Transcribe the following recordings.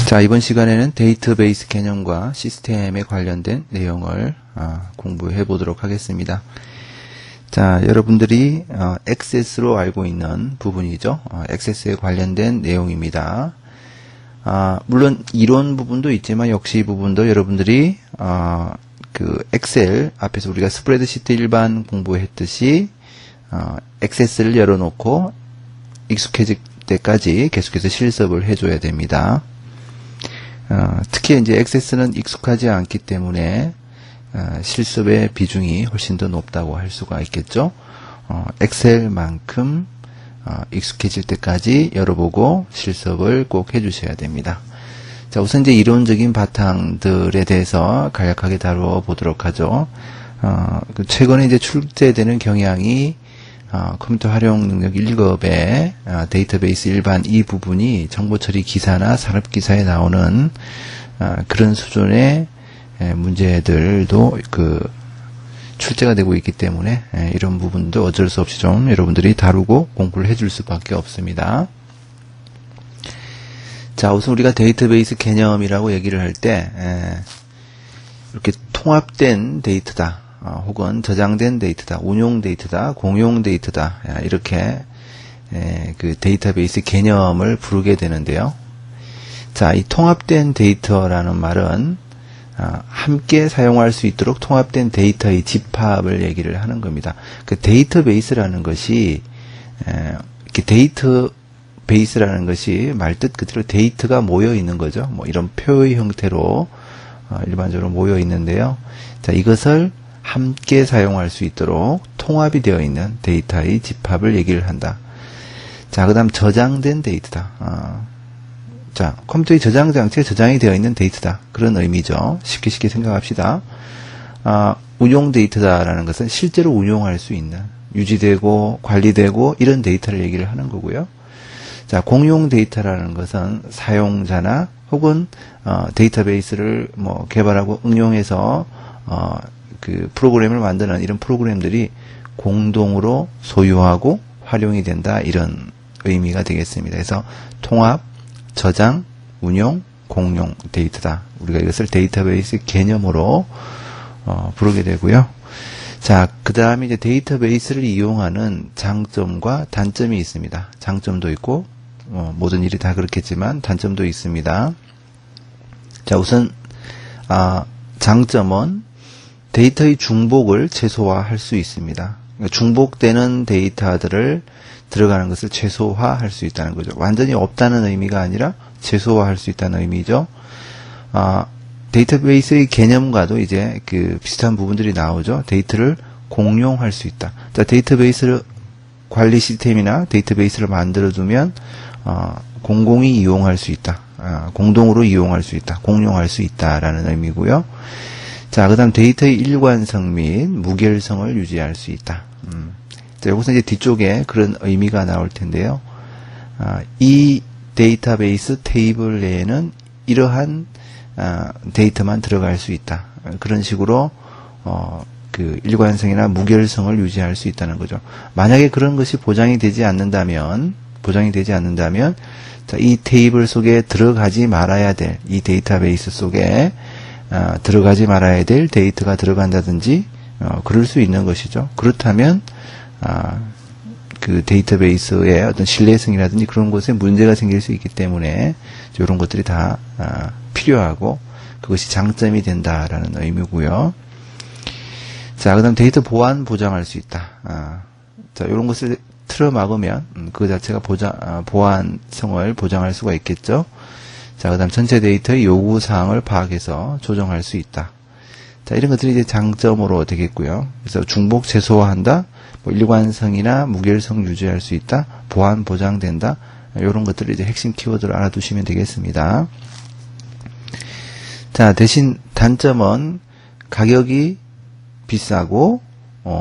자, 이번 시간에는 데이터베이스 개념과 시스템에 관련된 내용을 공부해 보도록 하겠습니다. 자, 여러분들이 액세스로 알고 있는 부분이죠. 액세스에 관련된 내용입니다. 물론 이론 부분도 있지만 역시 이 부분도 여러분들이 그 엑셀 앞에서 우리가 스프레드시트 일반 공부했듯이 액세스를 열어놓고 익숙해질 때까지 계속해서 실습을 해줘야 됩니다. 특히 이제 액세스는 익숙하지 않기 때문에 실습의 비중이 훨씬 더 높다고 할 수가 있겠죠. 엑셀만큼 익숙해질 때까지 열어보고 실습을 꼭 해주셔야 됩니다. 자, 우선 이제 이론적인 바탕들에 대해서 간략하게 다루어 보도록 하죠. 최근에 이제 출제되는 경향이 컴퓨터 활용 능력 1급의 데이터베이스 일반 이 부분이 정보처리 기사나 산업기사에 나오는 그런 수준의 문제들도 출제가 되고 있기 때문에 이런 부분도 어쩔 수 없이 좀 여러분들이 다루고 공부를 해줄 수밖에 없습니다. 자, 우선 우리가 데이터베이스 개념이라고 얘기를 할 때 이렇게 통합된 데이터다. 혹은 저장된 데이터다, 운용 데이터다, 공용 데이터다, 이렇게 그 데이터베이스 개념을 부르게 되는데요. 자, 이 통합된 데이터라는 말은 함께 사용할 수 있도록 통합된 데이터의 집합을 얘기를 하는 겁니다. 그 데이터베이스라는 것이 이렇게 데이터베이스라는 것이 말뜻 그대로 데이터가 모여 있는 거죠. 뭐 이런 표의 형태로 일반적으로 모여 있는데요. 자, 이것을 함께 사용할 수 있도록 통합이 되어 있는 데이터의 집합을 얘기를 한다. 자, 그 다음 저장된 데이터다. 자, 컴퓨터의 저장 장치에 저장이 되어 있는 데이터다. 그런 의미죠. 쉽게 생각합시다. 운용 데이터다라는 것은 실제로 운용할 수 있는, 유지되고 관리되고 이런 데이터를 얘기를 하는 거고요. 자, 공용 데이터라는 것은 사용자나 혹은 데이터베이스를 뭐 개발하고 응용해서 그 프로그램을 만드는 이런 프로그램들이 공동으로 소유하고 활용이 된다, 이런 의미가 되겠습니다. 그래서 통합, 저장, 운용, 공용 데이터다. 우리가 이것을 데이터베이스 개념으로 부르게 되고요. 자, 그 다음에 이제 데이터베이스를 이용하는 장점과 단점이 있습니다. 장점도 있고 모든 일이 다 그렇겠지만 단점도 있습니다. 자, 우선 장점은 데이터의 중복을 최소화할 수 있습니다. 그러니까 중복되는 데이터들을 들어가는 것을 최소화할 수 있다는 거죠. 완전히 없다는 의미가 아니라 최소화할 수 있다는 의미죠. 데이터베이스의 개념과도 이제 그 비슷한 부분들이 나오죠. 데이터를 공용할 수 있다. 자, 데이터베이스 관리 시스템이나 데이터베이스를 만들어두면 공공이 이용할 수 있다. 공동으로 이용할 수 있다. 공용할 수 있다라는 의미고요. 자, 그 다음 데이터의 일관성 및 무결성을 유지할 수 있다. 자, 여기서 이제 뒤쪽에 그런 의미가 나올 텐데요. 이 데이터베이스 테이블 내에는 이러한 데이터만 들어갈 수 있다. 그런 식으로 그 일관성이나 무결성을 유지할 수 있다는 거죠. 만약에 그런 것이 보장이 되지 않는다면 자, 이 테이블 속에 들어가지 말아야 될, 이 데이터베이스 속에 들어가지 말아야 될 데이터가 들어간다든지 그럴 수 있는 것이죠. 그렇다면 그 데이터베이스의 어떤 신뢰성이라든지 그런 것에 문제가 생길 수 있기 때문에 이런 것들이 다 필요하고 그것이 장점이 된다라는 의미고요. 자, 그 다음 데이터 보안 보장할 수 있다. 자, 이런 것을 틀어막으면 그 자체가 보안성을 보장할 수가 있겠죠. 자, 그 다음 전체 데이터의 요구사항을 파악해서 조정할 수 있다. 자, 이런 것들이 이제 장점으로 되겠고요. 그래서 중복 최소화한다, 뭐 일관성이나 무결성 유지할 수 있다, 보안 보장된다, 이런 것들을 이제 핵심 키워드로 알아두시면 되겠습니다. 자, 대신 단점은 가격이 비싸고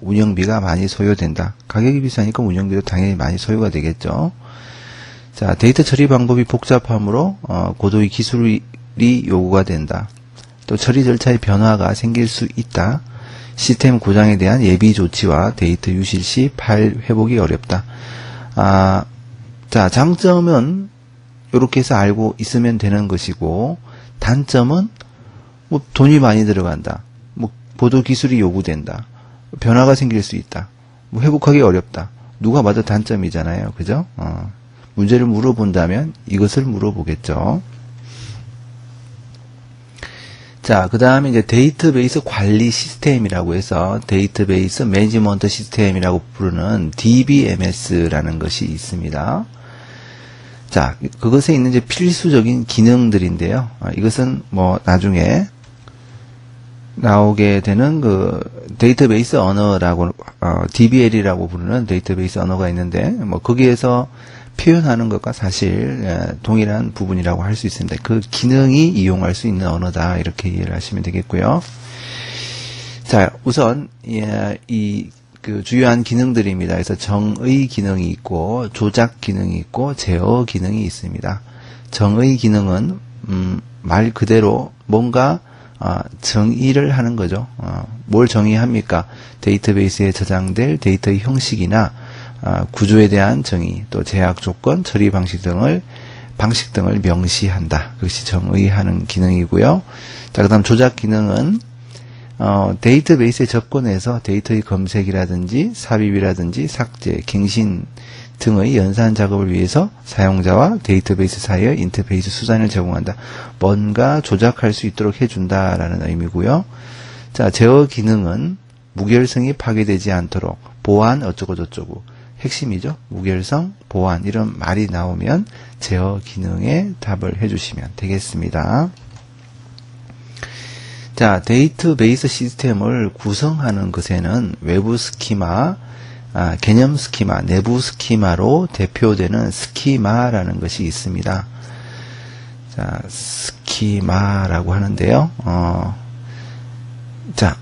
운영비가 많이 소요된다. 가격이 비싸니까 운영비도 당연히 많이 소요가 되겠죠. 자, 데이터 처리 방법이 복잡하므로 고도의 기술이 요구가 된다. 또 처리 절차의 변화가 생길 수 있다. 시스템 고장에 대한 예비 조치와 데이터 유실 시 파일 회복이 어렵다. 자, 장점은 요렇게 해서 알고 있으면 되는 것이고, 단점은 뭐 돈이 많이 들어간다, 뭐 보도 기술이 요구된다, 변화가 생길 수 있다, 뭐 회복하기 어렵다. 누가 봐도 단점이잖아요. 그죠? 문제를 물어본다면 이것을 물어보겠죠. 자, 그 다음에 이제 데이터베이스 관리 시스템이라고 해서 데이터베이스 매니지먼트 시스템이라고 부르는 DBMS라는 것이 있습니다. 자, 그것에 있는 이제 필수적인 기능들인데요. 이것은 뭐 나중에 나오게 되는 그 데이터베이스 언어라고 DBL이라고 부르는 데이터베이스 언어가 있는데, 뭐 거기에서 표현하는 것과 사실 동일한 부분이라고 할 수 있습니다. 그 기능이 이용할 수 있는 언어다, 이렇게 이해를 하시면 되겠고요. 자, 우선 이 그 주요한 기능들입니다. 그래서 정의 기능이 있고, 조작 기능이 있고, 제어 기능이 있습니다. 정의 기능은 말 그대로 뭔가 정의를 하는 거죠. 뭘 정의합니까? 데이터베이스에 저장될 데이터의 형식이나 구조에 대한 정의, 또 제약 조건, 처리 방식 등을 명시한다. 그것이 정의하는 기능이고요. 자, 그다음 조작 기능은 데이터베이스에 접근해서 데이터의 검색이라든지 삽입이라든지 삭제, 갱신 등의 연산 작업을 위해서 사용자와 데이터베이스 사이의 인터페이스 수단을 제공한다. 뭔가 조작할 수 있도록 해준다라는 의미고요. 자, 제어 기능은 무결성이 파괴되지 않도록 보안 어쩌고 저쩌고, 핵심이죠. 무결성, 보안, 이런 말이 나오면 제어 기능에 답을 해주시면 되겠습니다. 자, 데이터베이스 시스템을 구성하는 것에는 외부 스키마, 개념 스키마, 내부 스키마로 대표되는 스키마라는 것이 있습니다. 자, 스키마라고 하는데요. 자,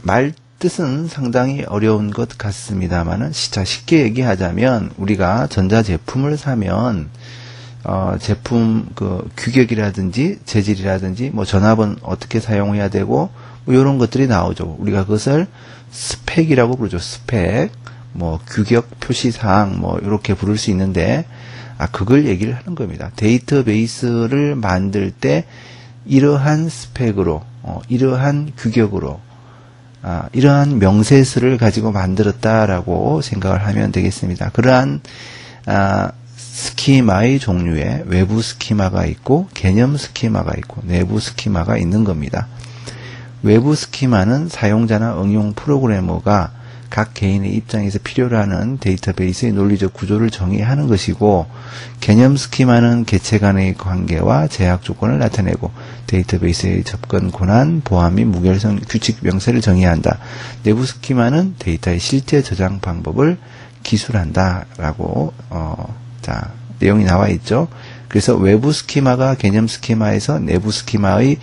말 뜻은 상당히 어려운 것 같습니다만은, 쉽게 얘기하자면, 우리가 전자제품을 사면 제품 그 규격이라든지 재질이라든지 뭐 전압은 어떻게 사용해야 되고 뭐 이런 것들이 나오죠. 우리가 그것을 스펙이라고 부르죠. 스펙, 뭐 규격 표시사항 뭐 이렇게 부를 수 있는데, 그걸 얘기를 하는 겁니다. 데이터베이스를 만들 때 이러한 스펙으로, 이러한 규격으로, 이러한 명세서를 가지고 만들었다라고 생각을 하면 되겠습니다. 그러한 스키마의 종류에 외부 스키마가 있고, 개념 스키마가 있고, 내부 스키마가 있는 겁니다. 외부 스키마는 사용자나 응용 프로그래머가 각 개인의 입장에서 필요로 하는 데이터베이스의 논리적 구조를 정의하는 것이고, 개념 스키마는 개체 간의 관계와 제약 조건을 나타내고 데이터베이스의 접근 권한, 보안 및 무결성 규칙 명세를 정의한다. 내부 스키마는 데이터의 실제 저장 방법을 기술한다라고 자, 내용이 나와 있죠. 그래서 외부 스키마가 개념 스키마에서 내부 스키마의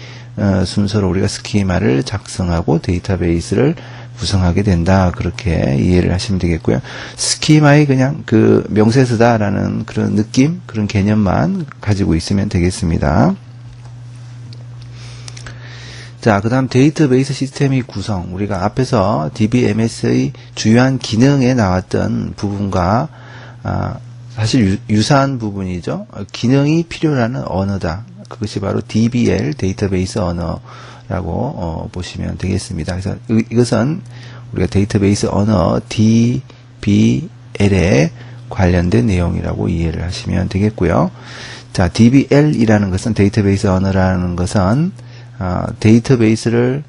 순서로 우리가 스키마를 작성하고 데이터베이스를 구성하게 된다. 그렇게 이해를 하시면 되겠고요. 스키마의 그냥 그 명세서다라는 그런 느낌, 그런 개념만 가지고 있으면 되겠습니다. 자, 그 다음 데이터베이스 시스템의 구성. 우리가 앞에서 DBMS의 주요한 기능에 나왔던 부분과 사실 유사한 부분이죠. 기능이 필요로 하는 언어다. 그것이 바로 DBL, 데이터베이스 언어라고 보시면 되겠습니다. 그래서 이것은 우리가 데이터베이스 언어 DBL에 관련된 내용이라고 이해를 하시면 되겠고요. 자, DBL이라는 것은 데이터베이스 언어라는 것은 데이터베이스를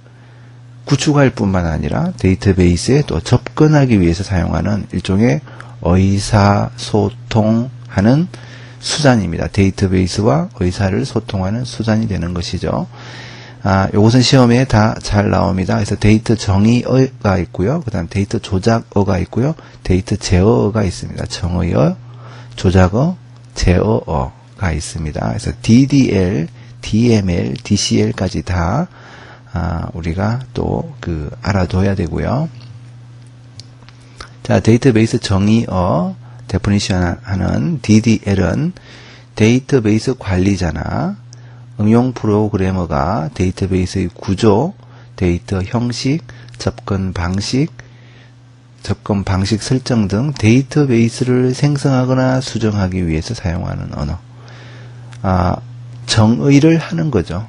구축할 뿐만 아니라 데이터베이스에 또 접근하기 위해서 사용하는 일종의 의사소통하는 수단입니다. 데이터베이스와 의사를 소통하는 수단이 되는 것이죠. 요것은 시험에 다 잘 나옵니다. 그래서 데이터 정의어가 있고요. 그 다음 데이터 조작어가 있고요. 데이터 제어어가 있습니다. 정의어, 조작어, 제어어가 있습니다. 그래서 DDL, DML, DCL까지 다 우리가 또 알아둬야 되고요. 자, 데이터베이스 정의어 데피니션 하는 DDL은 데이터베이스 관리자나 응용 프로그래머가 데이터베이스의 구조, 데이터 형식, 접근 방식 설정 등 데이터베이스를 생성하거나 수정하기 위해서 사용하는 언어. 정의를 하는 거죠.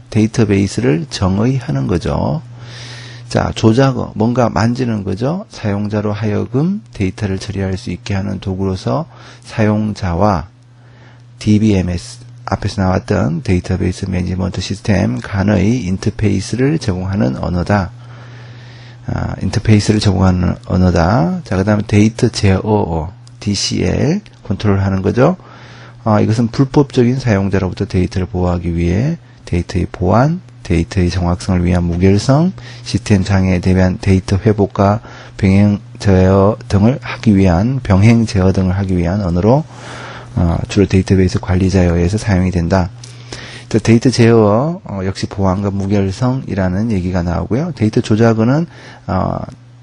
데이터베이스를 정의하는 거죠. 자, 조작어, 뭔가 만지는 거죠. 사용자로 하여금 데이터를 처리할 수 있게 하는 도구로서 사용자와 DBMS, 앞에서 나왔던 데이터베이스 매니지먼트 시스템 간의 인터페이스를 제공하는 언어다. 인터페이스를 제공하는 언어다. 자, 그 다음에 데이터 제어어, DCL, 컨트롤하는 거죠. 이것은 불법적인 사용자로부터 데이터를 보호하기 위해 데이터의 보안, 데이터의 정확성을 위한 무결성, 시스템 장애에 대비한 데이터 회복과 병행 제어 등을 하기 위한 언어로 주로 데이터베이스 관리자에 의해서 사용이 된다. 데이터 제어 역시 보안과 무결성이라는 얘기가 나오고요. 데이터 조작어는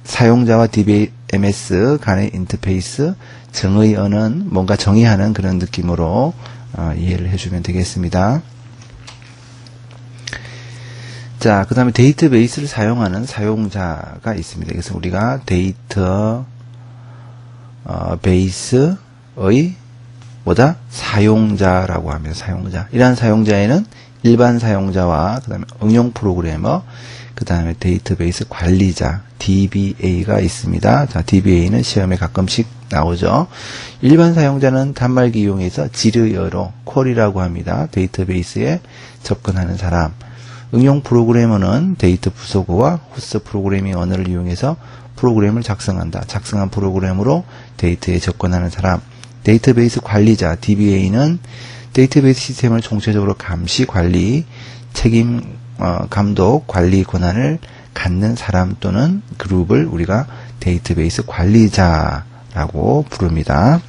사용자와 DBMS 간의 인터페이스, 정의어는 뭔가 정의하는 그런 느낌으로 이해를 해주면 되겠습니다. 자, 그 다음에 데이터베이스를 사용하는 사용자가 있습니다. 그래서 우리가 데이터 베이스의 사용자라고 합니다. 사용자. 이러한 사용자에는 일반 사용자와 그 다음에 응용 프로그래머, 그 다음에 데이터베이스 관리자 DBA가 있습니다. 자, DBA는 시험에 가끔씩 나오죠. 일반 사용자는 단말기 이용해서 지르여로 쿼리라고 합니다. 데이터베이스에 접근하는 사람. 응용 프로그래머는 데이터 부속어와 호스트 프로그래밍 언어를 이용해서 프로그램을 작성한다. 작성한 프로그램으로 데이터에 접근하는 사람. 데이터베이스 관리자 DBA는 데이터베이스 시스템을 총체적으로 감시, 관리, 책임, 감독, 관리 권한을 갖는 사람 또는 그룹을 우리가 데이터베이스 관리자라고 부릅니다.